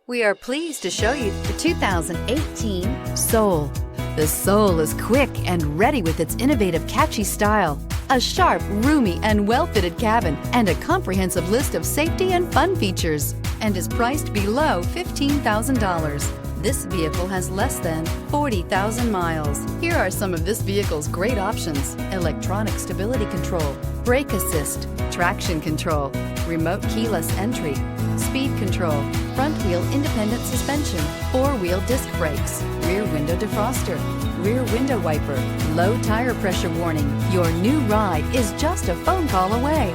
We are pleased to show you the 2018 Soul. The Soul is quick and ready with its innovative, catchy style, a sharp, roomy, and well-fitted cabin, and a comprehensive list of safety and fun features, and is priced below $15,000. This vehicle has less than 40,000 miles. Here are some of this vehicle's great options: electronic stability control, brake assist, traction control, remote keyless entry, speed control, front wheel independent suspension, four-wheel disc brakes, rear window defroster, rear window wiper, low tire pressure warning. Your new ride is just a phone call away.